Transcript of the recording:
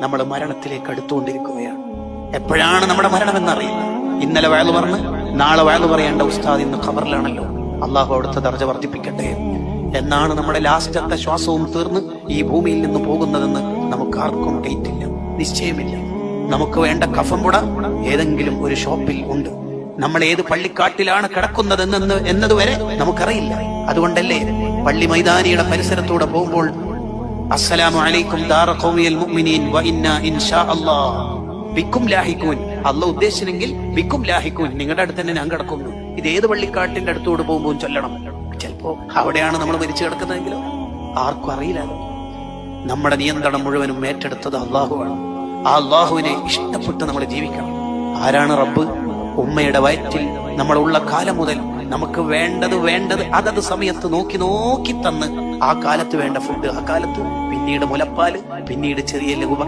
നമ്മൾ മരണത്തിലേക്ക് അടുത്തുകൊണ്ടിരിക്കുകയാണ്. എപ്പോഴാണ് നമ്മുടെ മരണമെന്നറിയില്ല. ഇന്നലെ വയലു പറഞ്ഞ് നാളെ വയലു പറയേണ്ട ഉസ്താദ് ഇന്ന് ഖബറിലാണല്ലോ. അള്ളാഹു അവിടുത്തെ ദർജ വർദ്ധിപ്പിക്കട്ടെ. എന്നാണ് നമ്മുടെ ലാസ്റ്റത്തെ ശ്വാസവും തീർന്ന് ഈ ഭൂമിയിൽ നിന്ന് പോകുന്നതെന്ന് നമുക്ക് ആർക്കും ഡേറ്റ് ഇല്ല, നിശ്ചയമില്ല. നമുക്ക് വേണ്ട കഫംപുട ഏതെങ്കിലും ഒരു ഷോപ്പിൽ ഉണ്ട്. നമ്മൾ ഏത് പള്ളിക്കാട്ടിലാണ് കിടക്കുന്നതെന്ന് എന്നതുവരെ നമുക്കറിയില്ല. അതുകൊണ്ടല്ലേ പള്ളി മൈതാനിയുടെ പരിസരത്തൂടെ പോകുമ്പോൾ അസ്സലാമു അലൈക്കും ദാറ ഖൗമിയൽ മുഅ്മിനീൻ വ ഇന്നാ ഇൻഷാ അല്ലാഹ് ബിക്കും ലാഹിഖൂൻ. അല്ലാഹു ഉദ്ദേശിച്ചെങ്കിൽ ബിക്കും ലാഹിഖൂൻ, നിങ്ങളുടെ അടുത്ത് തന്നെ ഞാൻ കിടക്കുന്നു. ഇത് ഏത് പള്ളിക്കാട്ടിന്റെ അടുത്തോട് പോകുമ്പോൾ ചൊല്ലണം. ചിലപ്പോ അവിടെയാണ് നമ്മൾ മരിച്ചു കിടക്കുന്നതെങ്കിലോ ആർക്കും അറിയില്ല. നമ്മുടെ നിയന്ത്രണം മുഴുവനും ഏറ്റെടുത്തത് അള്ളാഹുവാണ്. ആ അള്ളാഹുവിനെ ഇഷ്ടപ്പെട്ട് നമ്മൾ ജീവിക്കണം. ആരാണ് റബ്ബ്? ഉമ്മയുടെ വയറ്റിൽ നമ്മളുള്ള കാലം മുതൽ നമുക്ക് വേണ്ടത് അതത് സമയത്ത് നോക്കി തന്ന് ആ കാലത്ത് വേണ്ട ഫുഡ് ആ കാലത്ത്, പിന്നീട് മുലപ്പാല്, പിന്നീട് ചെറിയ ലഘു